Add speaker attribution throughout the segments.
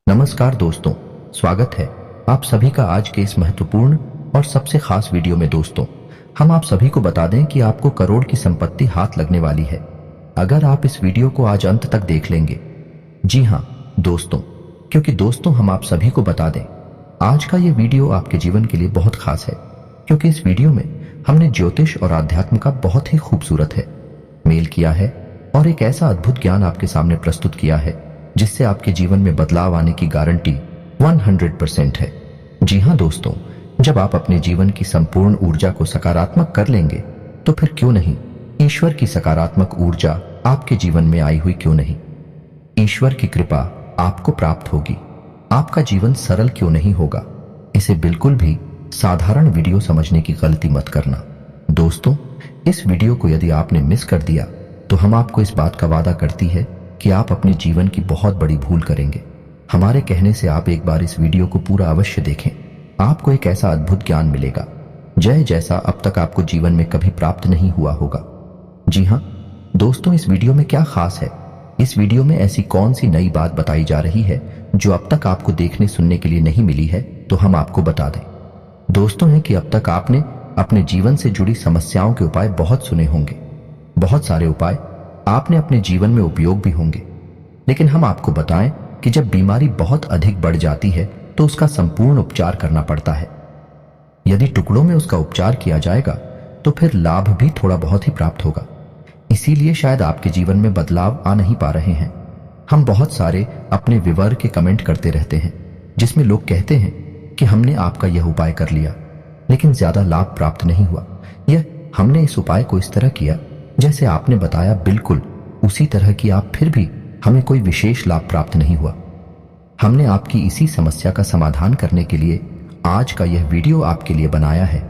Speaker 1: नमस्कार दोस्तों, स्वागत है आप सभी का आज के इस महत्वपूर्ण और सबसे खास वीडियो में। दोस्तों, हम आप सभी को बता दें कि आपको करोड़ की संपत्ति हाथ लगने वाली है अगर आप इस वीडियो को आज अंत तक देख लेंगे। जी हाँ दोस्तों, क्योंकि दोस्तों हम आप सभी को बता दें आज का ये वीडियो आपके जीवन के लिए बहुत खास है, क्योंकि इस वीडियो में हमने ज्योतिष और आध्यात्म का बहुत ही खूबसूरत है मेल किया है और एक ऐसा अद्भुत ज्ञान आपके सामने प्रस्तुत किया है जिससे आपके जीवन में बदलाव आने की गारंटी 100% है। जी हाँ दोस्तों, जब आप अपने जीवन की संपूर्ण ऊर्जा को सकारात्मक कर लेंगे तो फिर क्यों नहीं ईश्वर की सकारात्मक ऊर्जा आपके जीवन में आई हुई क्यों नहीं। ईश्वर की कृपा आपको प्राप्त होगी, आपका जीवन सरल क्यों नहीं होगा। इसे बिल्कुल भी साधारण वीडियो समझने की गलती मत करना। दोस्तों, इस वीडियो को यदि आपने मिस कर दिया तो हम आपको इस बात का वादा करती है कि आप अपने जीवन की बहुत बड़ी भूल करेंगे। हमारे कहने से आप एक बार इस वीडियो को पूरा अवश्य देखें, आपको एक ऐसा अद्भुत ज्ञान मिलेगा जैसा अब तक आपको जीवन में कभी प्राप्त नहीं हुआ होगा। जी हाँ दोस्तों, इस वीडियो में क्या खास है, इस वीडियो में ऐसी कौन सी नई बात बताई जा रही है जो अब तक आपको देखने सुनने के लिए नहीं मिली है, तो हम आपको बता दें दोस्तों है कि अब तक आपने अपने जीवन से जुड़ी समस्याओं के उपाय बहुत सुने होंगे, बहुत सारे उपाय आपने अपने जीवन में उपयोग भी होंगे, लेकिन हम आपको बताएं कि जब बीमारी बहुत अधिक बढ़ जाती है तो उसका संपूर्ण उपचार करना पड़ता है। यदि टुकड़ों में उसका उपचार किया जाएगा तो फिर लाभ भी थोड़ा बहुत ही प्राप्त होगा। इसीलिए शायद आपके जीवन में बदलाव आ नहीं पा रहे हैं। हम बहुत सारे अपने विवर के कमेंट करते रहते हैं जिसमें लोग कहते हैं कि हमने आपका यह उपाय कर लिया लेकिन ज्यादा लाभ प्राप्त नहीं हुआ, यह हमने इस उपाय को इस तरह किया जैसे आपने बताया, बिल्कुल उसी तरह की आप, फिर भी हमें कोई विशेष लाभ प्राप्त नहीं हुआ। हमने आपकी इसी समस्या का समाधान करने के लिए आज का यह वीडियो आपके लिए बनाया है।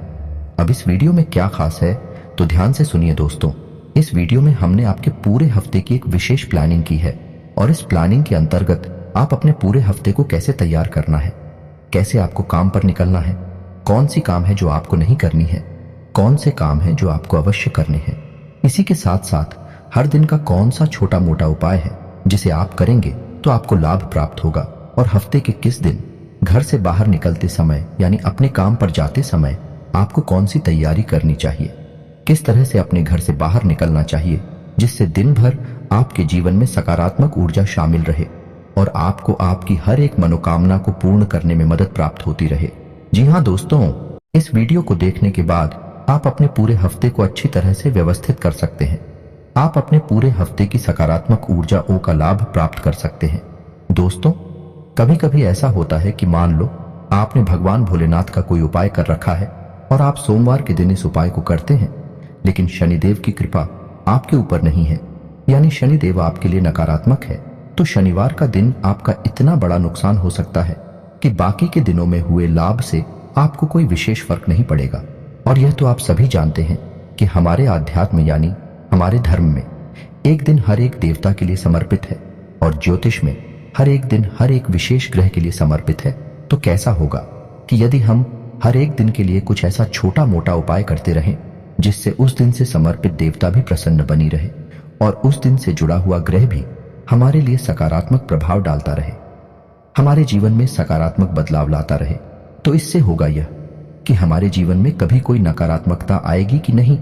Speaker 1: अब इस वीडियो में क्या खास है तो ध्यान से सुनिए दोस्तों। इस वीडियो में हमने आपके पूरे हफ्ते की एक विशेष प्लानिंग की है और इस प्लानिंग के अंतर्गत आप अपने पूरे हफ्ते को कैसे तैयार करना है, कैसे आपको काम पर निकलना है, कौन सी काम है जो आपको नहीं करनी है, कौन से काम है जो आपको अवश्य करने हैं। इसी के साथ साथ हर दिन का कौन सा छोटा मोटा उपाय है जिसे आप करेंगे तो आपको लाभ प्राप्त होगा, और हफ्ते के किस दिन घर से बाहर निकलते समय यानी अपने काम पर जाते समय आपको कौन सी तैयारी करनी चाहिए, किस तरह से अपने घर से बाहर निकलना चाहिए जिससे दिन भर आपके जीवन में सकारात्मक ऊर्जा शामिल रहे और आपको आपकी हर एक मनोकामना को पूर्ण करने में मदद प्राप्त होती रहे। जी हाँ दोस्तों, इस वीडियो को देखने के बाद आप अपने पूरे हफ्ते को अच्छी तरह से व्यवस्थित कर सकते हैं। आप अपने पूरे हफ्ते की सकारात्मक ऊर्जाओं का लाभ प्राप्त कर सकते हैं। दोस्तों, कभी कभी ऐसा होता है कि मान लो आपने भगवान भोलेनाथ का कोई उपाय कर रखा है और आप सोमवार के दिन इस उपाय को करते हैं, लेकिन शनिदेव की कृपा आपके ऊपर नहीं है, यानी शनिदेव आपके लिए नकारात्मक है, तो शनिवार का दिन आपका इतना बड़ा नुकसान हो सकता है कि बाकी के दिनों में हुए लाभ से आपको कोई विशेष फर्क नहीं पड़ेगा। और यह तो आप सभी जानते हैं कि हमारे आध्यात्म यानी हमारे धर्म में एक दिन हर एक देवता के लिए समर्पित है और ज्योतिष में हर एक दिन हर एक विशेष ग्रह के लिए समर्पित है। तो कैसा होगा कि यदि हम हर एक दिन के लिए कुछ ऐसा छोटा मोटा उपाय करते रहें जिससे उस दिन से समर्पित देवता भी प्रसन्न बनी रहे और उस दिन से जुड़ा हुआ ग्रह भी हमारे लिए सकारात्मक प्रभाव डालता रहे, हमारे जीवन में सकारात्मक बदलाव लाता रहे, तो इससे होगा यह कि हमारे जीवन में कभी कोई नकारात्मकता आएगी कि नहीं।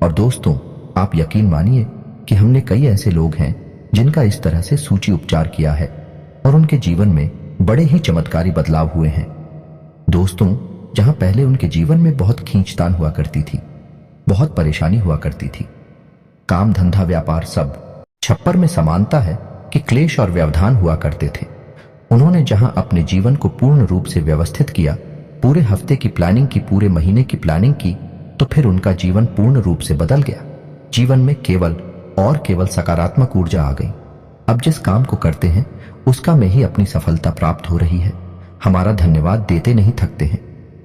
Speaker 1: और दोस्तों, आप यकीन मानिए कि हमने कई ऐसे लोग हैं जिनका इस तरह से सूची उपचार किया है और उनके जीवन में बड़े ही चमत्कारी बदलाव हुए हैं। दोस्तों, जहां पहले उनके जीवन में बहुत खींचतान हुआ करती थी, बहुत परेशानी हुआ करती थी, काम धंधा व्यापार सब छप्पर में समानता है कि क्लेश और व्यवधान हुआ करते थे, उन्होंने जहां अपने जीवन को पूर्ण रूप से व्यवस्थित किया, पूरे हफ्ते की प्लानिंग की, पूरे महीने की प्लानिंग की, तो फिर उनका जीवन पूर्ण रूप से बदल गया। जीवन में केवल और केवल सकारात्मक ऊर्जा आ गई। अब जिस काम को करते हैं उसका में ही अपनी सफलता प्राप्त हो रही है। हमारा धन्यवाद देते नहीं थकते हैं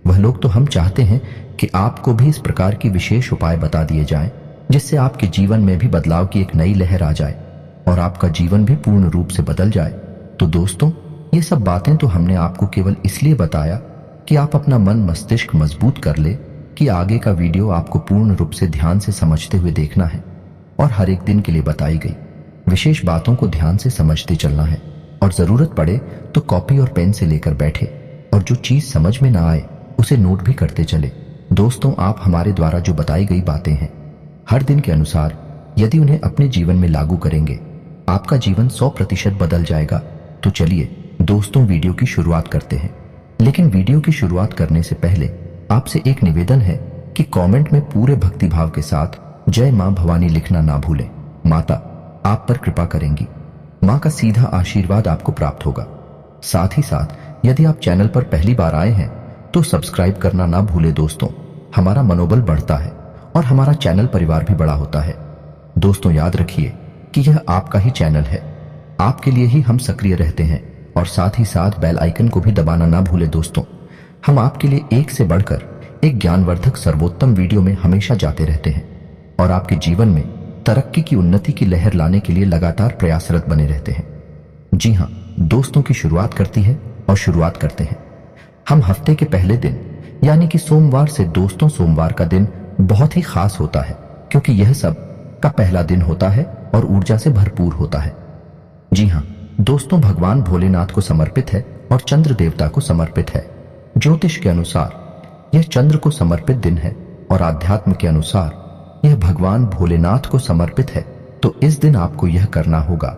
Speaker 1: वह लोग। तो हम चाहते हैं कि आपको भी इस प्रकार की विशेष उपाय बता दिए जाएं जिससे आपके जीवन में भी बदलाव की एक नई लहर आ जाए और आपका जीवन भी पूर्ण रूप से बदल जाए। तो दोस्तों, ये सब बातें तो हमने आपको केवल इसलिए बताया कि आप अपना मन मस्तिष्क मजबूत कर ले कि आगे का वीडियो आपको पूर्ण रूप से ध्यान से समझते हुए देखना है और हर एक दिन के लिए बताई गई विशेष बातों को ध्यान से समझते चलना है। और जरूरत पड़े तो कॉपी और पेन से लेकर बैठे और जो चीज समझ में ना आए उसे नोट भी करते चले। दोस्तों, आप हमारे द्वारा जो बताई गई बातें हैं हर दिन के अनुसार यदि उन्हें अपने जीवन में लागू करेंगे, आपका जीवन 100% बदल जाएगा। तो चलिए दोस्तों, वीडियो की शुरुआत करते हैं। लेकिन वीडियो की शुरुआत करने से पहले आपसे एक निवेदन है कि कमेंट में पूरे भक्तिभाव के साथ जय मां भवानी लिखना ना भूलें। माता आप पर कृपा करेंगी, मां का सीधा आशीर्वाद आपको प्राप्त होगा। साथ ही साथ यदि आप चैनल पर पहली बार आए हैं तो सब्सक्राइब करना ना भूलें। दोस्तों, हमारा मनोबल बढ़ता है और हमारा चैनल परिवार भी बड़ा होता है। दोस्तों, याद रखिए कि यह आपका ही चैनल है, आपके लिए ही हम सक्रिय रहते हैं और साथ ही साथ बेल आइकन को भी दबाना ना भूलें। दोस्तों, हम आपके लिए एक से बढ़कर एक ज्ञानवर्धक सर्वोत्तम वीडियो में हमेशा जाते रहते हैं और आपके जीवन में तरक्की की उन्नति की लहर लाने के लिए लगातार प्रयासरत बने रहते हैं। जी हाँ दोस्तों, की शुरुआत करते हैं। हम हफ्ते के पहले दिन यानी कि सोमवार से। दोस्तों, सोमवार का दिन बहुत ही खास होता है क्योंकि यह सब का पहला दिन होता है और ऊर्जा से भरपूर होता है। जी हाँ दोस्तों, भगवान भोलेनाथ को समर्पित है और चंद्र देवता को समर्पित है। ज्योतिष के अनुसार यह चंद्र को समर्पित दिन है और आध्यात्म के अनुसार यह भगवान भोलेनाथ को समर्पित है। तो इस दिन आपको यह करना होगा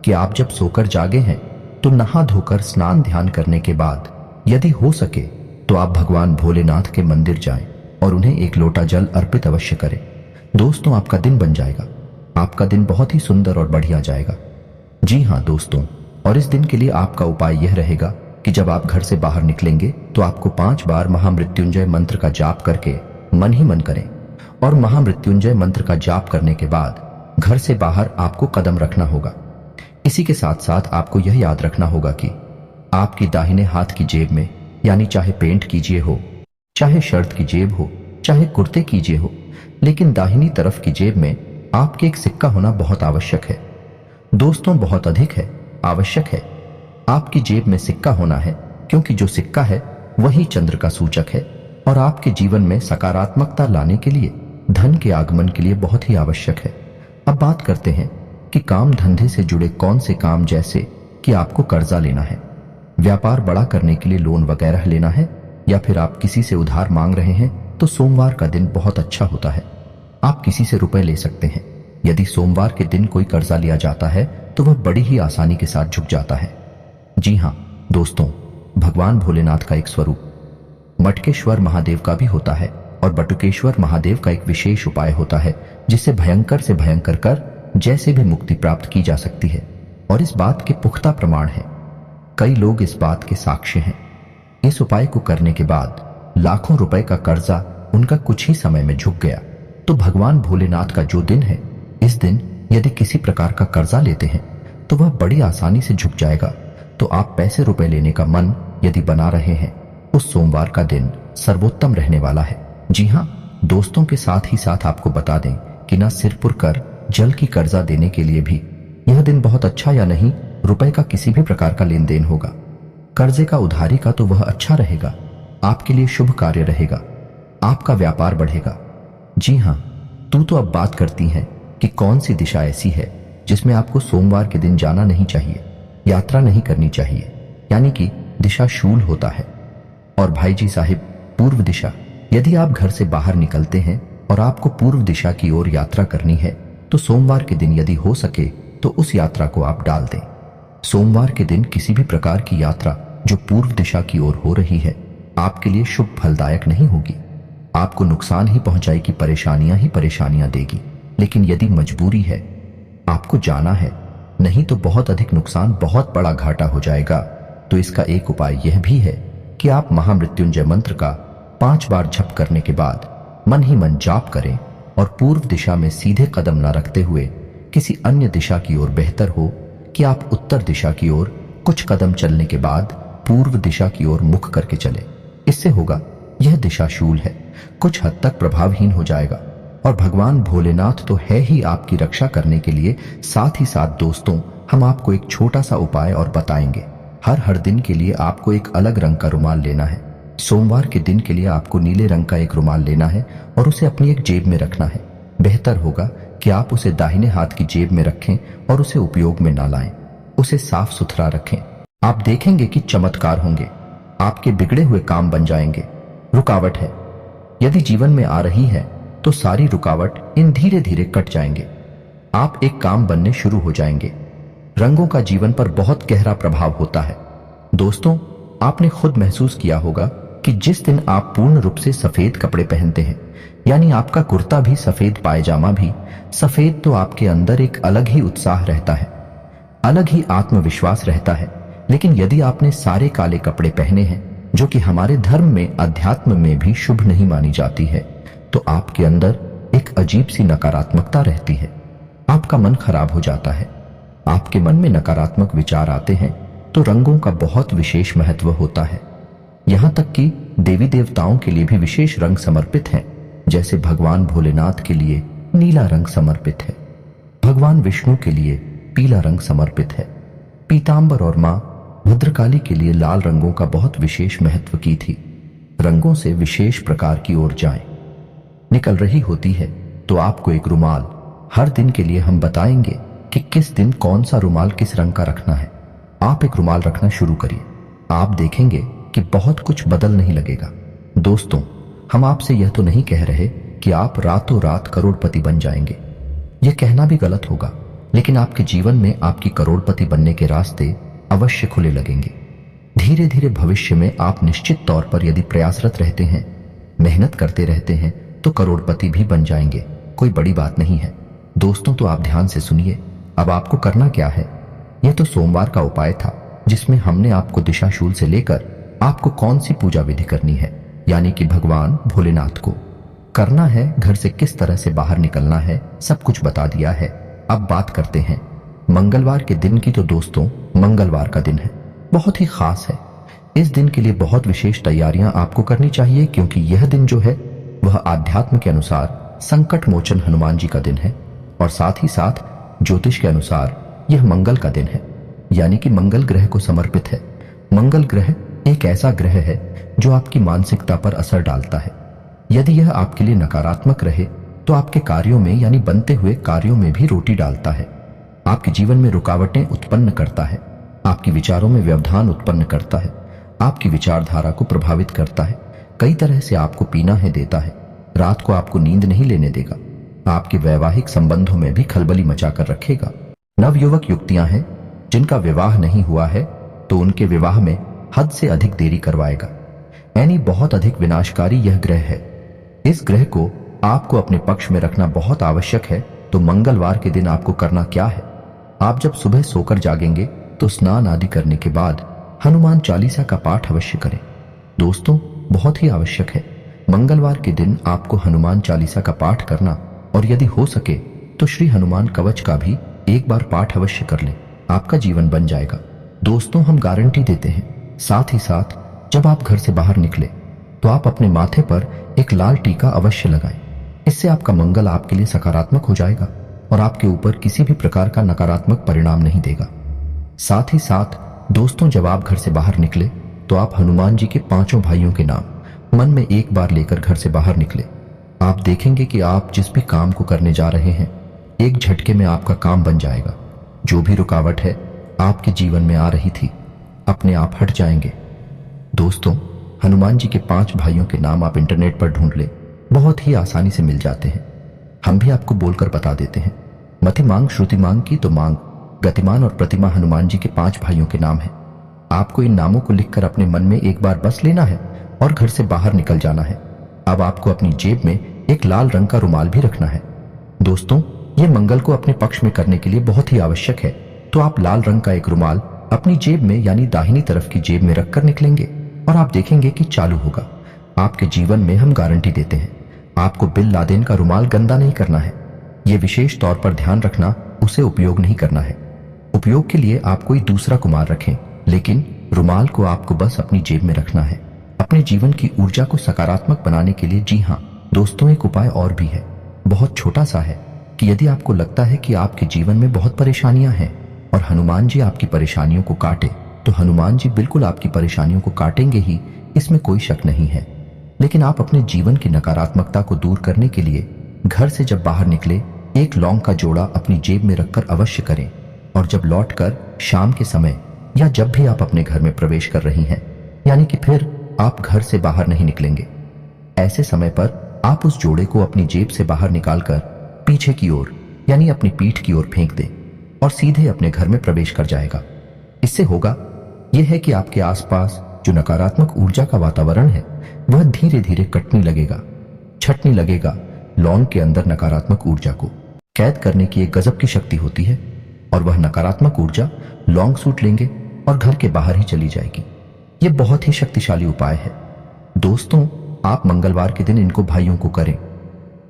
Speaker 1: कि आप जब सोकर जागे हैं तो नहा धोकर स्नान ध्यान करने के बाद यदि हो सके तो आप भगवान भोलेनाथ के मंदिर जाएं और उन्हें एक लोटा जल अर्पित अवश्य करें। दोस्तों, आपका दिन बन जाएगा, आपका दिन बहुत ही सुंदर और बढ़िया जाएगा। जी हाँ दोस्तों, और इस दिन के लिए आपका उपाय यह रहेगा कि जब आप घर से बाहर निकलेंगे तो आपको 5 बार महामृत्युंजय मंत्र का जाप करके मन ही मन करें और महामृत्युंजय मंत्र का जाप करने के बाद घर से बाहर आपको कदम रखना होगा। इसी के साथ साथ आपको यह याद रखना होगा कि आपकी दाहिने हाथ की जेब में, यानी चाहे पेंट कीजिए हो, चाहे शर्ट की जेब हो, चाहे कुर्ते कीजिए हो, लेकिन दाहिनी तरफ की जेब में आपके एक सिक्का होना बहुत आवश्यक है। दोस्तों, बहुत अधिक है, आवश्यक है। आपकी जेब में सिक्का होना है क्योंकि जो सिक्का है वही चंद्र का सूचक है और आपके जीवन में सकारात्मकता लाने के लिए, धन के आगमन के लिए बहुत ही आवश्यक है। अब बात करते हैं कि काम धंधे से जुड़े कौन से काम, जैसे कि आपको कर्जा लेना है, व्यापार बड़ा करने के लिए लोन वगैरह लेना है, या फिर आप किसी से उधार मांग रहे हैं, तो सोमवार का दिन बहुत अच्छा होता है। आप किसी से रुपए ले सकते हैं। यदि सोमवार के दिन कोई कर्जा लिया जाता है तो वह बड़ी ही आसानी के साथ झुक जाता है। जी हाँ दोस्तों, भगवान भोलेनाथ का एक स्वरूप मटकेश्वर महादेव का भी होता है और बटुकेश्वर महादेव का एक विशेष उपाय होता है जिससे भयंकर से भयंकर कर जैसे भी मुक्ति प्राप्त की जा सकती है और इस बात के पुख्ता प्रमाण हैं। कई लोग इस बात के साक्ष्य हैं। इस उपाय को करने के बाद लाखों रुपए का कर्जा उनका कुछ ही समय में झुक गया। तो भगवान भोलेनाथ का जो दिन है, इस दिन यदि किसी प्रकार का कर्जा लेते हैं तो वह बड़ी आसानी से झुक जाएगा। तो आप पैसे रुपए लेने का मन यदि बना रहे हैं, उस सोमवार का दिन सर्वोत्तम रहने वाला है। जी हाँ दोस्तों, के साथ ही साथ आपको बता दें कि न सिरपुर कर जल की कर्जा देने के लिए भी यह दिन बहुत अच्छा, या नहीं रुपए का किसी भी प्रकार का लेन देन होगा। कर्जे का, उधारी का तो वह अच्छा रहेगा, आपके लिए शुभ कार्य रहेगा, आपका व्यापार बढ़ेगा। जी हाँ, तू तो अब बात करती हैं कि कौन सी दिशा ऐसी है जिसमें आपको सोमवार के दिन जाना नहीं चाहिए, यात्रा नहीं करनी चाहिए, यानी कि दिशा शूल होता है। और भाई जी साहिब, पूर्व दिशा। यदि आप घर से बाहर निकलते हैं और आपको पूर्व दिशा की ओर यात्रा करनी है तो सोमवार के दिन यदि हो सके तो उस यात्रा को आप डाल दें। सोमवार के दिन किसी भी प्रकार की यात्रा जो पूर्व दिशा की ओर हो रही है आपके लिए शुभ फलदायक नहीं होगी, आपको नुकसान ही पहुंचाएगी, परेशानियां ही परेशानियां देगी। लेकिन यदि मजबूरी है, आपको जाना है, नहीं तो बहुत अधिक नुकसान, बहुत बड़ा घाटा हो जाएगा। तो इसका एक उपाय यह भी है कि आप महामृत्युंजय मंत्र का 5 बार जप करने के बाद मन ही मन जाप करें और पूर्व दिशा में सीधे कदम न रखते हुए किसी अन्य दिशा की ओर, बेहतर हो कि आप उत्तर दिशा की ओर कुछ कदम चलने के बाद पूर्व दिशा की ओर मुख करके चले। इससे होगा, यह दिशा शूल है, कुछ हद तक प्रभावहीन हो जाएगा और भगवान भोलेनाथ तो है ही आपकी रक्षा करने के लिए। साथ ही साथ दोस्तों, हम आपको एक छोटा सा उपाय और बताएंगे। हर दिन के लिए आपको एक अलग रंग का रुमाल लेना है। सोमवार के दिन के लिए आपको नीले रंग का एक रुमाल लेना है और उसे अपनी एक जेब में रखना है। बेहतर होगा कि आप उसे दाहिने हाथ की जेब में रखें और उसे उपयोग में ना लाएं। उसे साफ सुथरा रखें। आप देखेंगे कि चमत्कार होंगे, आपके बिगड़े हुए काम बन जाएंगे। रुकावट है, यदि जीवन में आ रही है तो सारी रुकावट इन धीरे धीरे कट जाएंगे। आप एक काम बनने शुरू हो जाएंगे। रंगों का जीवन पर बहुत गहरा प्रभाव होता है। दोस्तों, आपने खुद महसूस किया होगा कि जिस दिन आप पूर्ण रूप से सफेद कपड़े पहनते हैं, यानी आपका कुर्ता भी सफेद, पायजामा भी सफेद, तो आपके अंदर एक अलग ही उत्साह रहता है, अलग ही आत्मविश्वास रहता है। लेकिन यदि आपने सारे काले कपड़े पहने हैं, जो कि हमारे धर्म में, अध्यात्म में भी शुभ नहीं मानी जाती है, तो आपके अंदर एक अजीब सी नकारात्मकता रहती है। आपका मन खराब हो जाता है, आपके मन में नकारात्मक विचार आते हैं। तो रंगों का बहुत विशेष महत्व होता है। यहां तक कि देवी देवताओं के लिए भी विशेष रंग समर्पित हैं। जैसे भगवान भोलेनाथ के लिए नीला रंग समर्पित है, भगवान विष्णु के लिए पीला रंग समर्पित है, पीतांबर और मां भद्रकाली के लिए लाल रंगों का बहुत विशेष महत्व की थी। रंगों से विशेष प्रकार की ऊर्जाएं निकल रही होती है। तो आपको एक रुमाल, हर दिन के लिए हम बताएंगे कि किस दिन कौन सा रुमाल किस रंग का रखना है। आप एक रुमाल रखना शुरू करिए, आप देखेंगे कि बहुत कुछ बदल नहीं लगेगा। दोस्तों, हम आपसे यह तो नहीं कह रहे कि आप रातों रात करोड़पति बन जाएंगे, यह कहना भी गलत होगा। लेकिन आपके जीवन में आपकी करोड़पति बनने के रास्ते अवश्य खुले लगेंगे। धीरे धीरे भविष्य में आप निश्चित तौर पर यदि प्रयासरत रहते हैं, मेहनत करते रहते हैं, तो करोड़पति भी बन जाएंगे। कोई बड़ी बात नहीं है। दोस्तों, तो आप ध्यान से सुनिए। अब आपको करना क्या है? यह तो सोमवार का उपाय था, जिसमें हमने आपको दिशाशूल से लेकर आपको कौन सी पूजा विधि करनी है, यानी कि भगवान भोलेनाथ को करना है, घर से किस तरह से बाहर निकलना है, सब कुछ बता दिया है। अब बात करते हैं मंगलवार के दिन की। तो दोस्तों, मंगलवार का दिन है, बहुत ही खास है। इस दिन के लिए बहुत विशेष तैयारियां आपको करनी चाहिए, क्योंकि यह दिन जो है वह आध्यात्म के अनुसार संकट मोचन हनुमान जी का दिन है, और साथ ही साथ ज्योतिष के अनुसार यह मंगल का दिन है, यानी कि मंगल ग्रह को समर्पित है। मंगल ग्रह एक ऐसा ग्रह है जो आपकी मानसिकता पर असर डालता है। यदि यह आपके लिए नकारात्मक रहे तो आपके कार्यों में, यानी बनते हुए कार्यों में भी रोटी डालता है। आपके जीवन में रुकावटें उत्पन्न करता है, आपके विचारों में व्यवधान उत्पन्न करता है, आपकी विचारधारा को प्रभावित करता है, कई तरह से आपको पीना है देता है, रात को आपको नींद नहीं लेने देगा, आपके वैवाहिक संबंधों में भी खलबली मचाकर रखेगा। नवयुवक युवतियां हैं जिनका विवाह नहीं हुआ है, तो उनके विवाह में हद से अधिक देरी करवाएगा, यानी बहुत अधिक विनाशकारी यह ग्रह है। इस ग्रह को आपको अपने पक्ष में रखना बहुत आवश्यक है। तो मंगलवार के दिन आपको करना क्या है? आप जब सुबह सोकर जागेंगे तो स्नान आदि करने के बाद हनुमान चालीसा का पाठ अवश्य करें। दोस्तों, बहुत ही आवश्यक है। मंगलवार के दिन आपको हनुमान चालीसा का पाठ करना, और यदि हो सके तो श्री हनुमान कवच का भी एक बार पाठ अवश्य कर लें, आपका जीवन बन जाएगा। दोस्तों, हम गारंटी देते हैं। साथ ही साथ जब आप घर से बाहर निकले तो आप अपने माथे पर एक लाल टीका अवश्य लगाएं। इससे आपका मंगल आपके लिए सकारात्मक हो जाएगा और आपके ऊपर किसी भी प्रकार का नकारात्मक परिणाम नहीं देगा। साथ ही साथ दोस्तों, जब आप घर से बाहर निकले तो आप हनुमान जी के पांचों भाइयों के नाम मन में एक बार लेकर घर से बाहर निकले। आप देखेंगे कि आप जिस भी काम को करने जा रहे हैं, एक झटके में आपका काम बन जाएगा। जो भी रुकावट है आपके जीवन में आ रही थी, अपने आप हट जाएंगे। दोस्तों, हनुमान जी के 5 भाइयों के नाम आप इंटरनेट पर ढूंढ ले, बहुत ही आसानी से मिल जाते हैं। हम भी आपको बोलकर बता देते हैं। मतिमांग, श्रुतिमांग की तो मांग, गतिमान और प्रतिमा हनुमान जी के 5 भाइयों के नाम हैं। आपको इन नामों को लिखकर अपने मन में एक बार बस लेना है और घर से बाहर निकल जाना है। अब आपको अपनी जेब में एक लाल रंग का रुमाल भी रखना है। दोस्तों, यह मंगल को अपने पक्ष में करने के लिए बहुत ही आवश्यक है। तो आप लाल रंग का एक रुमाल अपनी जेब में, यानी दाहिनी तरफ की जेब में रखकर निकलेंगे और आप देखेंगे कि चालू होगा। आपके जीवन में हम गारंटी देते हैं। आपको बिन लादेन का रुमाल गंदा नहीं करना है। यह विशेष तौर पर ध्यान रखना, उसे उपयोग नहीं करना है। उपयोग के लिए आप कोई दूसरा कुमार रखें, लेकिन रुमाल को आपको बस अपनी जेब में रखना है। अपने जीवन की ऊर्जा को सकारात्मक बनाने के लिए, जी हाँ दोस्तों, एक उपाय और भी है, बहुत छोटा सा है, कि यदि आपको लगता है कि आपके जीवन में बहुत परेशानियां हैं और हनुमान जी आपकी परेशानियों को काटे, तो हनुमान जी बिल्कुल आपकी परेशानियों को काटेंगे ही, इसमें कोई शक नहीं है। लेकिन आप अपने जीवन की नकारात्मकता को दूर करने के लिए घर से जब बाहर निकले, एक लौंग का जोड़ा अपनी जेब में रखकर अवश्य करें, और जब लौटकर शाम के समय या जब भी आप अपने घर में प्रवेश कर रही हैं, यानी कि फिर आप घर से बाहर नहीं निकलेंगे। ऐसे समय पर आप उस जोड़े को अपनी जेब से बाहर निकालकर पीछे की ओर यानी अपनी पीठ की ओर फेंक दें और सीधे अपने घर में प्रवेश कर जाएगा। इससे होगा यह है कि आपके आसपास जो नकारात्मक ऊर्जा का वातावरण है वह धीरे धीरे कटने लगेगा, छटने लगेगा। लॉन्ग के अंदर नकारात्मक ऊर्जा को कैद करने की एक गजब की शक्ति होती है और वह नकारात्मक ऊर्जा लॉन्ग सूट लेंगे और घर के बाहर ही चली जाएगी। यह बहुत ही शक्तिशाली उपाय है दोस्तों। आप मंगलवार के दिन इनको भाइयों को करें।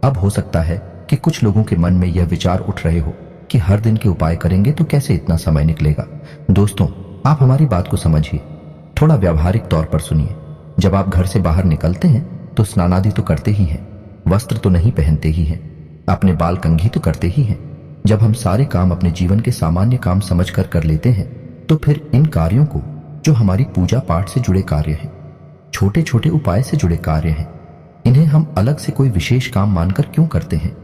Speaker 1: अब हो सकता है कि कुछ लोगों के मन में यह विचार उठ रहे हो कि हर दिन के उपाय करेंगे तो कैसे इतना समय निकलेगा। दोस्तों, आप हमारी बात को समझिए, थोड़ा व्यावहारिक तौर पर सुनिए। जब आप घर से बाहर निकलते हैं तो स्नानादि तो करते ही हैं, वस्त्र तो नहीं पहनते ही हैं, अपने बाल कंघी तो करते ही हैं। जब हम सारे काम अपने जीवन के सामान्य काम समझकर कर लेते हैं तो फिर इन कार्यों को, जो हमारी पूजा पाठ से जुड़े कार्य हैं, छोटे छोटे उपाय से जुड़े कार्य हैं, इन्हें हम अलग से कोई विशेष काम मानकर क्यों करते हैं?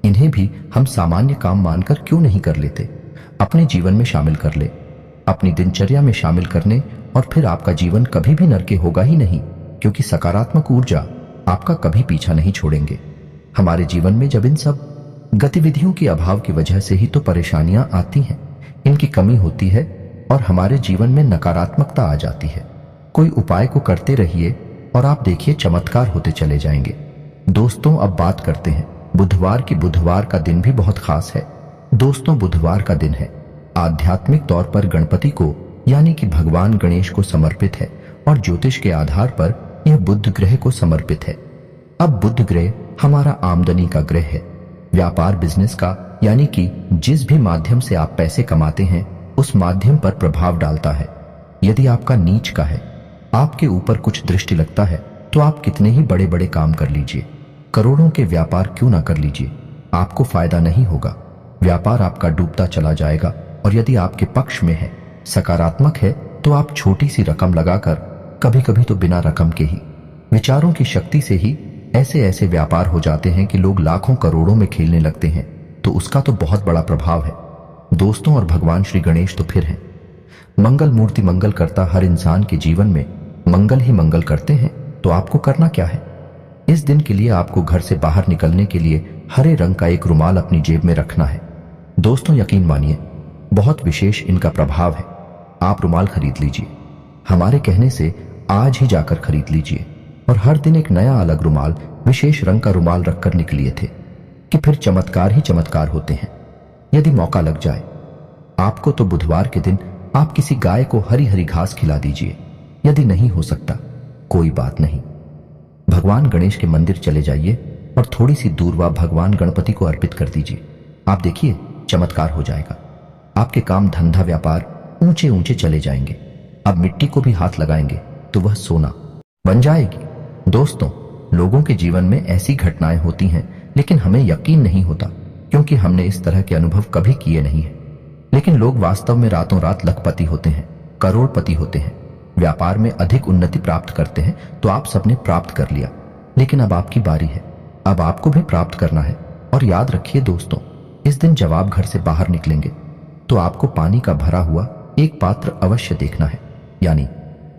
Speaker 1: इन्हें भी हम सामान्य काम मानकर क्यों नहीं कर लेते? अपने जीवन में शामिल कर ले, अपनी दिनचर्या में शामिल करने और फिर आपका जीवन कभी भी नरके होगा ही नहीं, क्योंकि सकारात्मक ऊर्जा आपका कभी पीछा नहीं छोड़ेंगे। हमारे जीवन में जब इन सब गतिविधियों के अभाव की वजह से ही तो परेशानियां आती हैं, इनकी कमी होती है और हमारे जीवन में नकारात्मकता आ जाती है। कोई उपाय को करते रहिए और आप देखिए चमत्कार होते चले जाएंगे। दोस्तों, अब बात करते हैं बुधवार की। बुधवार का दिन भी बहुत खास है दोस्तों। बुधवार का दिन है आध्यात्मिक तौर पर गणपति को यानी कि भगवान गणेश को समर्पित है और ज्योतिष के आधार पर यह बुध ग्रह को समर्पित है। अब बुध ग्रह हमारा आमदनी का ग्रह है, व्यापार बिजनेस का, यानी कि जिस भी माध्यम से आप पैसे कमाते हैं उस माध्यम पर प्रभाव डालता है। यदि आपका नीच का है, आपके ऊपर कुछ दृष्टि लगता है तो आप कितने ही बड़े बड़े काम कर लीजिए, करोड़ों के व्यापार क्यों ना कर लीजिए, आपको फायदा नहीं होगा। व्यापार आपका डूबता चला जाएगा। और यदि आपके पक्ष में है, सकारात्मक है, तो आप छोटी सी रकम लगाकर, कभी कभी तो बिना रकम के ही विचारों की शक्ति से ही ऐसे ऐसे व्यापार हो जाते हैं कि लोग लाखों करोड़ों में खेलने लगते हैं। तो उसका तो बहुत बड़ा प्रभाव है दोस्तों। और भगवान श्री गणेश तो फिर हैं मंगल मूर्ति, मंगल करता। हर इंसान के जीवन में मंगल ही मंगल करते हैं। तो आपको करना क्या है? इस दिन के लिए आपको घर से बाहर निकलने के लिए हरे रंग का एक रुमाल अपनी जेब में रखना है दोस्तों। यकीन मानिए, बहुत विशेष इनका प्रभाव है। आप रुमाल खरीद लीजिए, हमारे कहने से आज ही जाकर खरीद लीजिए और हर दिन एक नया अलग रुमाल, विशेष रंग का रुमाल रखकर निकलिए थे कि फिर चमत्कार ही चमत्कार होते हैं। यदि मौका लग जाए आपको तो बुधवार के दिन आप किसी गाय को हरी हरी घास खिला दीजिए। यदि नहीं हो सकता कोई बात नहीं, भगवान गणेश के मंदिर चले जाइए और थोड़ी सी दूर्वा भगवान गणपति को अर्पित कर दीजिए। आप देखिए चमत्कार हो जाएगा। आपके काम धंधा व्यापार ऊंचे ऊंचे चले जाएंगे। अब मिट्टी को भी हाथ लगाएंगे तो वह सोना बन जाएगी। दोस्तों, लोगों के जीवन में ऐसी घटनाएं होती हैं, लेकिन हमें यकीन नहीं होता क्योंकि हमने इस तरह के अनुभव कभी किए नहीं है। लेकिन लोग वास्तव में रातों रात लखपति होते हैं, करोड़पति होते हैं, व्यापार में अधिक उन्नति प्राप्त करते हैं। तो आप सबने प्राप्त कर लिया, लेकिन अब आपकी बारी है। अब आपको भी प्राप्त करना है। और याद रखिए दोस्तों, इस दिन जब आप घर से बाहर निकलेंगे तो आपको पानी का भरा हुआ एक पात्र अवश्य देखना है। यानी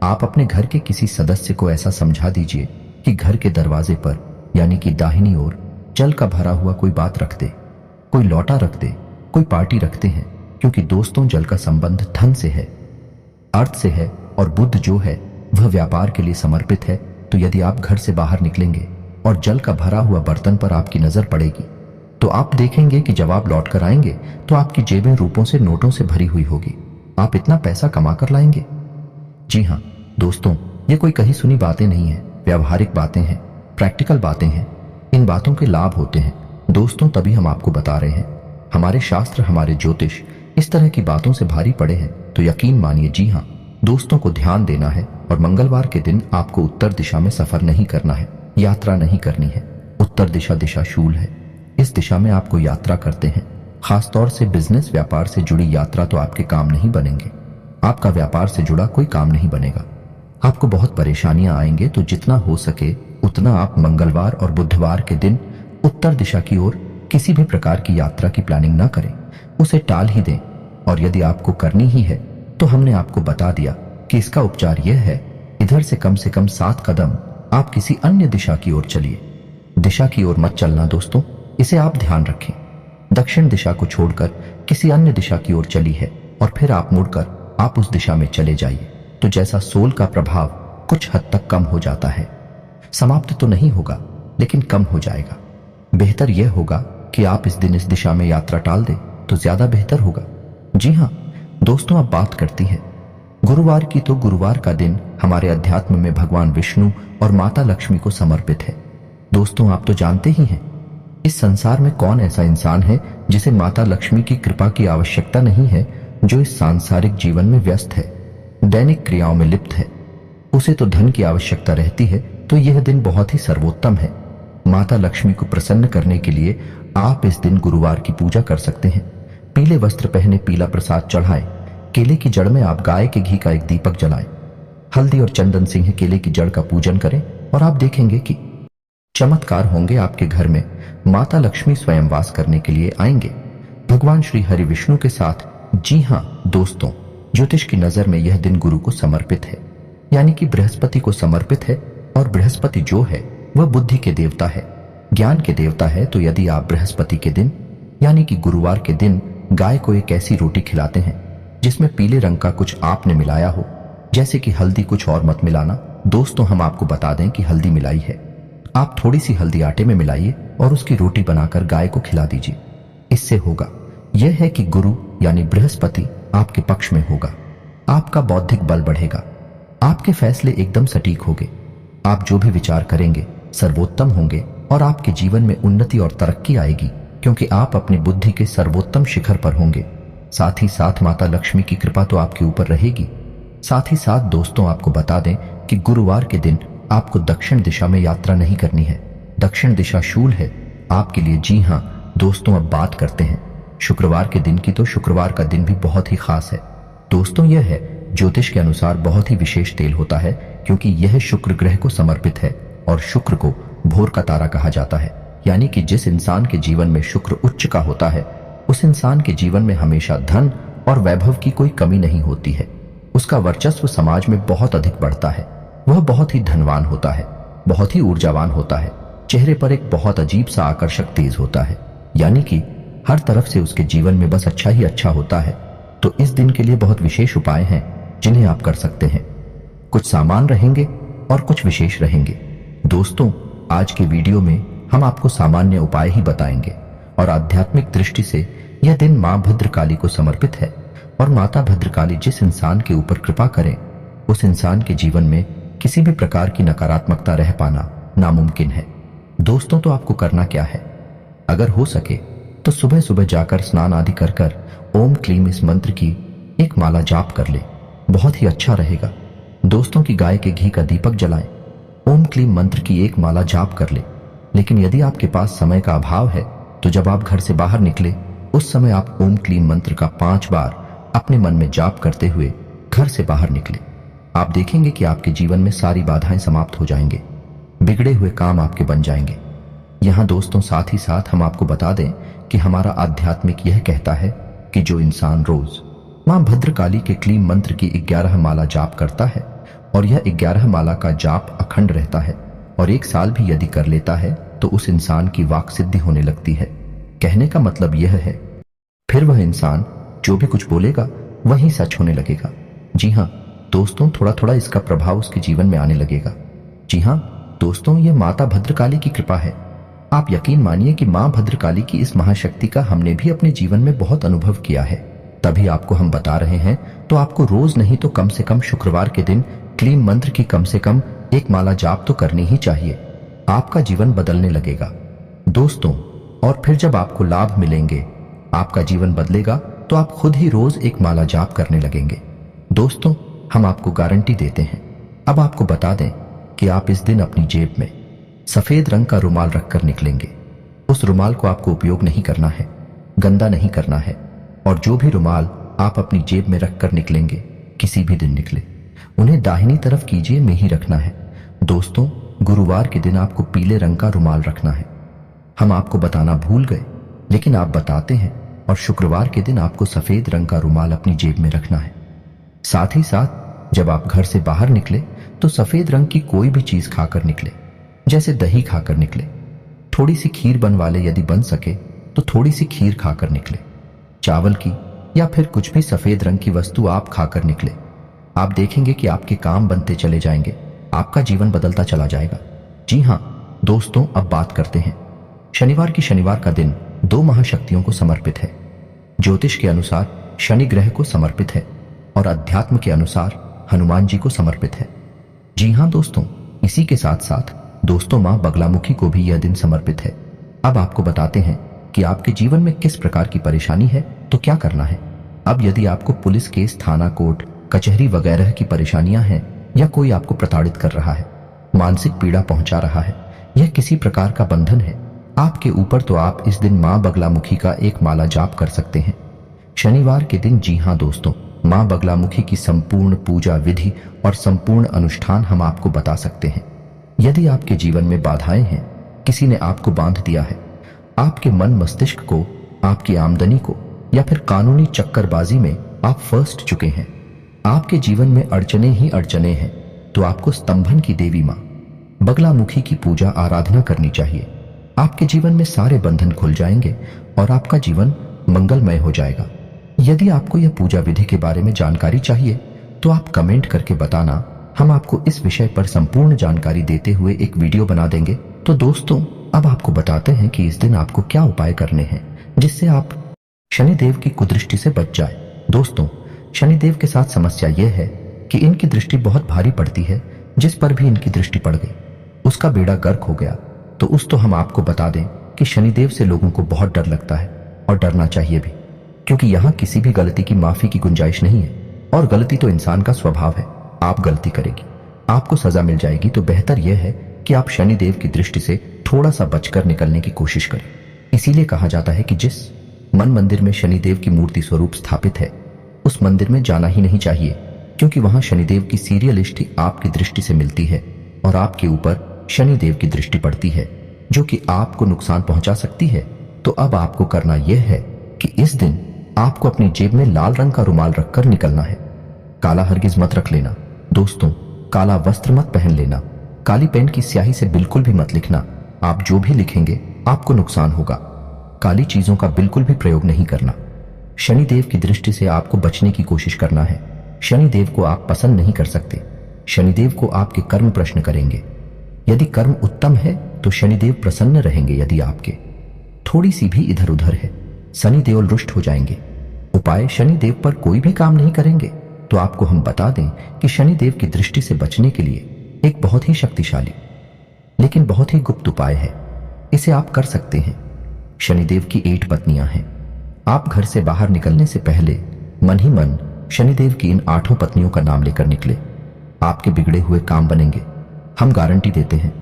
Speaker 1: आप अपने घर के किसी सदस्य को ऐसा समझा दीजिए कि घर के दरवाजे पर यानी कि दाहिनी ओर जल का भरा हुआ कोई बात रख दे, कोई लौटा रख दे, कोई पार्टी रखते हैं। क्योंकि दोस्तों, जल का संबंध धन से है, अर्थ से है और बुध जो है वह व्यापार के लिए समर्पित है। तो यदि आप घर से बाहर निकलेंगे और जल का भरा हुआ बर्तन पर आपकी नजर पड़ेगी तो आप देखेंगे कि जब आप लौट कर आएंगे तो आपकी जेबें रूपों से, नोटों से भरी हुई होगी। आप इतना पैसा कमा कर लाएंगे। जी हाँ दोस्तों, ये कोई कही सुनी बातें नहीं है, व्यावहारिक बातें हैं, प्रैक्टिकल बातें हैं। इन बातों के लाभ होते हैं दोस्तों, तभी हम आपको बता रहे हैं। हमारे शास्त्र, हमारे ज्योतिष इस तरह की बातों से भारी पड़े हैं तो यकीन मानिए, जी हाँ दोस्तों, को ध्यान देना है। और मंगलवार के दिन आपको उत्तर दिशा में सफर नहीं करना है, यात्रा नहीं करनी है। उत्तर दिशा दिशा शूल है, इस दिशा में आपको यात्रा करते हैं। खासतौर से बिजनेस व्यापार से जुड़ी यात्रा तो आपके काम नहीं बनेंगे। आपका व्यापार से जुड़ा कोई काम नहीं बनेगा। आपको बहुत परेशानियां आएंगे। तो जितना हो सके उतना आप मंगलवार और बुधवार के दिन उत्तर दिशा की ओर किसी भी प्रकार की यात्रा की प्लानिंग ना करें, उसे टाल ही दें और यदि आपको करनी ही है तो हमने आपको बता दिया कि इसका उपचार यह है, इधर से कम 7 कदम आप किसी अन्य दिशा की ओर चलिए। दिशा की ओर मत चलना दोस्तों, इसे आप ध्यान रखें। दक्षिण दिशा को छोड़कर किसी अन्य दिशा की ओर चली है और फिर आप मुड़कर आप उस दिशा में चले जाइए, तो जैसा सोल का प्रभाव कुछ हद तक कम हो जाता है। समाप्त तो नहीं होगा लेकिन कम हो जाएगा। बेहतर यह होगा कि आप इस दिन इस दिशा में यात्रा टाल दें तो ज्यादा बेहतर होगा। जी हाँ दोस्तों, अब बात करती है गुरुवार की। तो गुरुवार का दिन हमारे अध्यात्म में भगवान विष्णु और माता लक्ष्मी को समर्पित है। दोस्तों आप तो जानते ही हैं, इस संसार में कौन ऐसा इंसान है जिसे माता लक्ष्मी की कृपा की आवश्यकता नहीं है, जो इस सांसारिक जीवन में व्यस्त है, दैनिक क्रियाओं में लिप्त है। उसे तो धन की आवश्यकता रहती है, तो यह दिन बहुत ही सर्वोत्तम है। माता लक्ष्मी को प्रसन्न करने के लिए आप इस दिन गुरुवार की पूजा कर सकते हैं। पीले वस्त्र पहने, पीला प्रसाद चढ़ाएं, केले की जड़ में आप गाय के घी का एक दीपक जलाएं, हल्दी और चंदन से केले की जड़ का पूजन करें और आप देखेंगे कि चमत्कार होंगे। आपके घर में माता लक्ष्मी स्वयं वास करने के लिए आएंगे, भगवान श्री हरि विष्णु के साथ। जी हाँ दोस्तों, ज्योतिष की नजर में यह दिन गुरु को समर्पित है, यानी कि बृहस्पति को समर्पित है। और बृहस्पति जो है वह बुद्धि के देवता है, ज्ञान के देवता है। तो यदि आप बृहस्पति के दिन यानी कि गुरुवार के दिन गाय को एक ऐसी रोटी खिलाते हैं जिसमें पीले रंग का कुछ आपने मिलाया हो, जैसे कि हल्दी, कुछ और मत मिलाना दोस्तों। हम आपको बता दें कि हल्दी मिलाई है, आप थोड़ी सी हल्दी आटे में मिलाइए और उसकी रोटी बनाकर गाय को खिला दीजिए। इससे होगा यह है कि गुरु यानी बृहस्पति आपके पक्ष में होगा, आपका बौद्धिक बल बढ़ेगा, आपके फैसले एकदम सटीक होंगे, आप जो भी विचार करेंगे सर्वोत्तम होंगे और आपके जीवन में उन्नति और तरक्की आएगी, क्योंकि आप अपनी बुद्धि के सर्वोत्तम शिखर पर होंगे। साथ ही साथ माता लक्ष्मी की कृपा तो आपके ऊपर रहेगी। साथ ही साथ दोस्तों आपको बता दें कि गुरुवार के दिन आपको दक्षिण दिशा में यात्रा नहीं करनी है। दक्षिण दिशा शूल है आपके लिए। जी हाँ दोस्तों, अब बात करते हैं शुक्रवार के दिन की। तो शुक्रवार का दिन भी बहुत ही खास है दोस्तों। यह है ज्योतिष के अनुसार बहुत ही विशेष तेल होता है, क्योंकि यह शुक्र ग्रह को समर्पित है और शुक्र को भोर का तारा कहा जाता है। यानी कि जिस इंसान के जीवन में शुक्र उच्च का होता है, उस इंसान के जीवन में हमेशा धन और वैभव की कोई कमी नहीं होती है। उसका वर्चस्व समाज में बहुत अधिक बढ़ता है, वह बहुत ही धनवान होता है, बहुत ही ऊर्जावान होता है, चेहरे पर एक बहुत अजीब सा आकर्षक तेज होता है, यानी कि हर तरफ से उसके जीवन में बस अच्छा ही अच्छा होता है। तो इस दिन के लिए बहुत विशेष उपाय हैं जिन्हें आप कर सकते हैं। कुछ सामान रहेंगे और कुछ विशेष रहेंगे। दोस्तों आज के वीडियो में हम आपको सामान्य उपाय ही बताएंगे और आध्यात्मिक दृष्टि से यह दिन मां भद्रकाली को समर्पित है। और माता भद्रकाली जिस इंसान के ऊपर कृपा करें, उस इंसान के जीवन में किसी भी प्रकार की नकारात्मकता रह पाना नामुमकिन है। दोस्तों तो आपको करना क्या है, अगर हो सके तो सुबह सुबह जाकर स्नान आदि कर कर ओम क्लीम इस मंत्र की एक माला जाप कर ले, बहुत ही अच्छा रहेगा। दोस्तों की गाय के घी का दीपक जलाएं, ओम क्लीम मंत्र की एक माला जाप कर ले। लेकिन यदि आपके पास समय का अभाव है तो जब आप घर से बाहर निकले उस समय आप ओम क्लीम मंत्र का 5 बार अपने मन में जाप करते हुए घर से बाहर निकले। आप देखेंगे कि आपके जीवन में सारी बाधाएं समाप्त हो जाएंगे, बिगड़े हुए काम आपके बन जाएंगे। यहां दोस्तों साथ ही साथ हम आपको बता दें कि हमारा आध्यात्मिक यह कहता है कि जो इंसान रोज मां भद्रकाली के क्लीम मंत्र की 11 माला जाप करता है और यह 11 माला का जाप अखंड रहता है और 1 साल भी यदि कर लेता है तो उस इंसान की वाक सिद्धि होने लगती है। कहने का मतलब यह है, फिर वह इंसान जो भी कुछ बोलेगा वही सच होने लगेगा। जी हाँ दोस्तों, थोड़ा थोड़ा इसका प्रभाव उसके जीवन में आने लगेगा। जी हाँ दोस्तों, यह माता भद्रकाली की कृपा है। आप यकीन मानिए कि मां भद्रकाली की इस महाशक्ति का हमने भी अपने जीवन में बहुत अनुभव किया है, तभी आपको हम बता रहे हैं। तो आपको रोज नहीं तो कम से कम शुक्रवार के दिन क्लीम मंत्र की कम से कम 1 माला जाप तो करनी ही चाहिए। आपका जीवन बदलने लगेगा दोस्तों। और फिर जब आपको लाभ मिलेंगे, आपका जीवन बदलेगा, तो आप खुद ही रोज 1 माला जाप करने लगेंगे। दोस्तों हम आपको गारंटी देते हैं। अब आपको बता दें कि आप इस दिन अपनी जेब में सफेद रंग का रुमाल रखकर निकलेंगे। उस रुमाल को आपको उपयोग नहीं करना है, गंदा नहीं करना है। और जो भी रुमाल आप अपनी जेब में रखकर निकलेंगे, किसी भी दिन निकले, उन्हें दाहिनी तरफ कीजिए में ही रखना है। दोस्तों गुरुवार के दिन आपको पीले रंग का रुमाल रखना है। हम आपको बताना भूल गए, लेकिन आप बताते हैं और शुक्रवार के दिन आपको सफेद रंग का रुमाल अपनी जेब में रखना है। साथ ही साथ जब आप घर से बाहर निकले तो सफेद रंग की कोई भी चीज खाकर निकले, जैसे दही खाकर निकले, थोड़ी सी खीर बनवाले, यदि बन सके तो थोड़ी सी खीर खाकर निकले, चावल की या फिर कुछ भी सफेद रंग की वस्तु आप खाकर निकले। आप देखेंगे कि आपके काम बनते चले जाएंगे, आपका जीवन बदलता चला जाएगा। जी हाँ दोस्तों, अब बात करते हैं शनिवार की। शनिवार का दिन दो महाशक्तियों को समर्पित है। ज्योतिष के अनुसार शनि ग्रह को समर्पित है और अध्यात्म के अनुसार हनुमान जी को समर्पित है। जी हाँ दोस्तों, इसी के साथ साथ दोस्तों मां बगलामुखी को भी यह दिन समर्पित है। अब आपको बताते हैं कि आपके जीवन में किस प्रकार की परेशानी है तो क्या करना है। अब यदि आपको पुलिस केस, थाना, कोर्ट, कचहरी वगैरह की परेशानियां हैं या कोई आपको प्रताड़ित कर रहा है, मानसिक पीड़ा पहुंचा रहा है, यह किसी प्रकार का बंधन है आपके ऊपर, तो आप इस दिन मां बगलामुखी का एक माला जाप कर सकते हैं शनिवार के दिन। जी हाँ दोस्तों, मां बगलामुखी की संपूर्ण पूजा विधि और संपूर्ण अनुष्ठान हम आपको बता सकते हैं। यदि आपके जीवन में बाधाएं हैं, किसी ने आपको बांध दिया है, आपके मन मस्तिष्क को, आपकी आमदनी को, या फिर कानूनी चक्करबाजी में आप फंस चुके हैं, आपके जीवन में अड़चने ही अड़चने हैं, तो आपको स्तंभन की देवी मां बगलामुखी की पूजा आराधना करनी चाहिए। आपके जीवन में सारे बंधन खुल जाएंगे और आपका जीवन मंगलमय हो जाएगा। यदि आपको यह पूजा विधि के बारे में जानकारी चाहिए तो आप कमेंट करके बताना, हम आपको इस विषय पर संपूर्ण जानकारी देते हुए एक वीडियो बना देंगे। तो दोस्तों, अब आपको बताते हैं कि इस दिन आपको क्या उपाय करने हैं जिससे आप शनिदेव की कुदृष्टि से बच जाए। दोस्तों, शनिदेव के साथ समस्या यह है कि इनकी दृष्टि बहुत भारी पड़ती है। जिस पर भी इनकी दृष्टि पड़ गई उसका बेड़ा गर्क हो गया। तो हम आपको बता दें कि शनिदेव से लोगों को बहुत डर लगता है और डरना चाहिए भी, क्योंकि यहाँ किसी भी गलती की माफी की गुंजाइश नहीं है और गलती तो इंसान का स्वभाव है। आप गलती करेगी, आपको सजा मिल जाएगी, तो बेहतर यह है कि आप शनिदेव की दृष्टि से थोड़ा सा बचकर निकलने की कोशिश करें। इसीलिए कहा जाता है कि जिस मन मंदिर में शनिदेव की मूर्ति स्वरूप स्थापित है उस मंदिर में जाना ही नहीं चाहिए, क्योंकि वहां शनिदेव की सीरियलिस्टी आपकी दृष्टि से मिलती है और आपके ऊपर शनिदेव की दृष्टि पड़ती है, जो कि आपको नुकसान पहुंचा सकती है। तो अब आपको करना यह है कि इस दिन आपको अपनी जेब में लाल रंग का रुमाल रखकर निकलना है। काला हरगिज मत रख लेना दोस्तों, काला वस्त्र मत पहन लेना, काली पेन की स्याही से बिल्कुल भी मत लिखना। आप जो भी लिखेंगे आपको नुकसान होगा। काली चीजों का बिल्कुल भी प्रयोग नहीं करना। शनिदेव की दृष्टि से आपको बचने की कोशिश करना है। शनिदेव को आप पसंद नहीं कर सकते। शनिदेव को आपके कर्म प्रश्न करेंगे। यदि कर्म उत्तम है तो शनिदेव प्रसन्न रहेंगे। यदि आपके थोड़ी सी भी इधर उधर है, शनिदेव रुष्ट हो जाएंगे। उपाय, शनिदेव पर कोई भी काम नहीं करेंगे तो आपको हम बता दें कि शनिदेव की दृष्टि से बचने के लिए एक बहुत ही शक्तिशाली लेकिन बहुत ही गुप्त उपाय है। इसे आप कर सकते हैं। शनिदेव की 8 पत्नियां हैं। आप घर से बाहर निकलने से पहले मन ही मन शनिदेव की इन 8 पत्नियों का नाम लेकर निकले। आपके बिगड़े हुए काम बनेंगे, हम गारंटी देते हैं।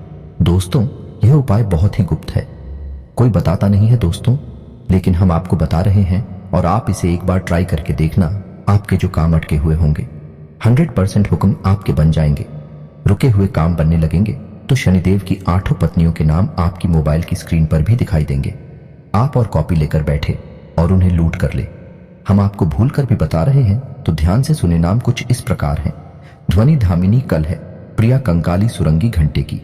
Speaker 1: दोस्तों, यह उपाय बहुत ही गुप्त है, कोई बताता नहीं है दोस्तों, लेकिन हम आपको बता रहे हैं और आप इसे एक बार ट्राई करके देखना। आपके जो काम अटके हुए होंगे 100% हुक्म आपके बन जाएंगे। रुके हुए काम बनने लगेंगे तो शनिदेव की 8 पत्नियों के नाम आपकी मोबाइल की स्क्रीन पर भी दिखाई देंगे। आप और कॉपी लेकर बैठे और उन्हें लूट कर ले। हम आपको भूल कर भी बता रहे हैं तो ध्यान से सुने। नाम कुछ इस प्रकार हैं। ध्वनि धामिनी कल है, प्रिया कंकाली सुरंगी घंटे की,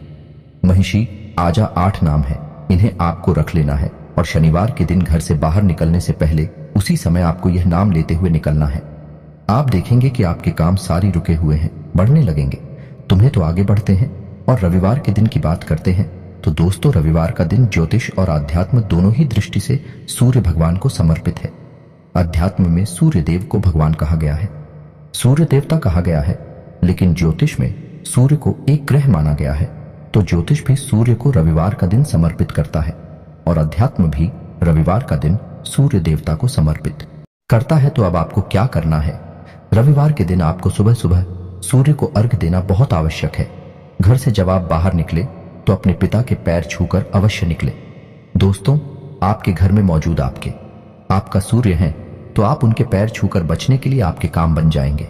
Speaker 1: महिषी आजा 8 नाम है। इन्हें आपको रख लेना है और शनिवार के दिन घर से बाहर निकलने से पहले उसी समय आपको यह नाम लेते हुए निकलना है। आप देखेंगे कि आपके काम सारी रुके हुए हैं, बढ़ने लगेंगे। तुम्हें तो आगे बढ़ते हैं। और रविवार के दिन की बात करते हैं तो दोस्तों, रविवार का दिन ज्योतिष और आध्यात्म दोनों ही दृष्टि से सूर्य भगवान को समर्पित है। अध्यात्म में सूर्य देव को भगवान कहा गया है, सूर्य देवता कहा गया है, लेकिन ज्योतिष में सूर्य को एक ग्रह माना गया है। तो ज्योतिष भी सूर्य को रविवार का दिन समर्पित करता है और अध्यात्म भी रविवार का दिन सूर्य देवता को समर्पित करता है। तो अब आपको क्या करना है? रविवार के दिन आपको सुबह सुबह सूर्य को अर्घ्य देना बहुत आवश्यक है। घर से जब आप बाहर निकले तो अपने पिता के पैर छूकर अवश्य निकले। दोस्तों, आपके घर में मौजूद आपका सूर्य हैं, तो आप उनके पैर छूकर बचने के लिए आपके काम बन जाएंगे।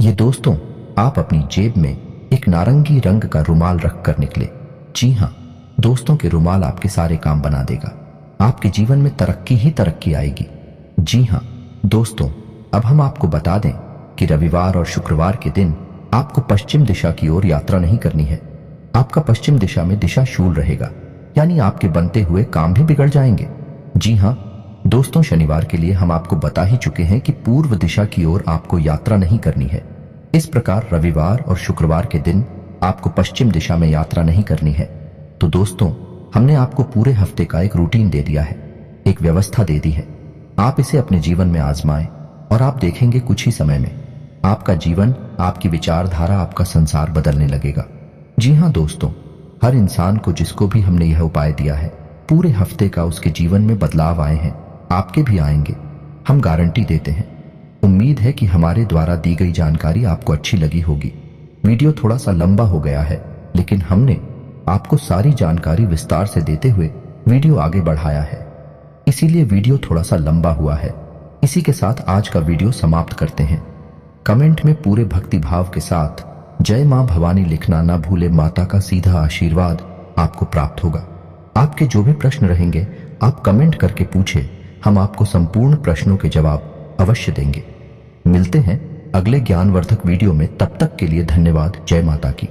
Speaker 1: ये दोस्तों, आप अपनी जेब में एक नारंगी रंग का रुमाल रखकर निकले। जी हाँ दोस्तों, के रुमाल आपके सारे काम बना देगा। आपके जीवन में तरक्की ही तरक्की आएगी। जी हाँ दोस्तों, अब हम आपको बता दें कि रविवार और शुक्रवार के दिन आपको पश्चिम दिशा की ओर यात्रा नहीं करनी है। आपका पश्चिम दिशा में दिशा शूल रहेगा, यानी आपके बनते हुए काम भी बिगड़ जाएंगे। जी हाँ दोस्तों, शनिवार के लिए हम आपको बता ही चुके हैं कि पूर्व दिशा की ओर आपको यात्रा नहीं करनी है। इस प्रकार रविवार और शुक्रवार के दिन आपको पश्चिम दिशा में यात्रा नहीं करनी है। तो दोस्तों, हमने आपको पूरे हफ्ते का एक रूटीन दे दिया है, एक व्यवस्था दे दी है। आप इसे अपने जीवन में आजमाएं और आप देखेंगे कुछ ही समय में आपका जीवन, आपकी विचारधारा, आपका संसार बदलने लगेगा। जी हाँ दोस्तों, हर इंसान को जिसको भी हमने यह उपाय दिया है, पूरे हफ्ते का उसके जीवन में बदलाव आए हैं, आपके भी आएंगे, हम गारंटी देते हैं। उम्मीद है कि हमारे द्वारा दी गई जानकारी आपको अच्छी लगी होगी। वीडियो थोड़ा सा लंबा हो गया है, लेकिन हमने आपको सारी जानकारी विस्तार से देते हुए वीडियो आगे बढ़ाया है, इसीलिए वीडियो थोड़ा सा लंबा हुआ है। इसी के साथ आज का वीडियो समाप्त करते हैं। कमेंट में पूरे भक्ति भाव के साथ जय मां भवानी लिखना ना भूले, माता का सीधा आशीर्वाद आपको प्राप्त होगा। आपके जो भी प्रश्न रहेंगे आप कमेंट करके पूछे, हम आपको संपूर्ण प्रश्नों के जवाब अवश्य देंगे। मिलते हैं अगले ज्ञानवर्धक वीडियो में, तब तक के लिए धन्यवाद। जय माता की।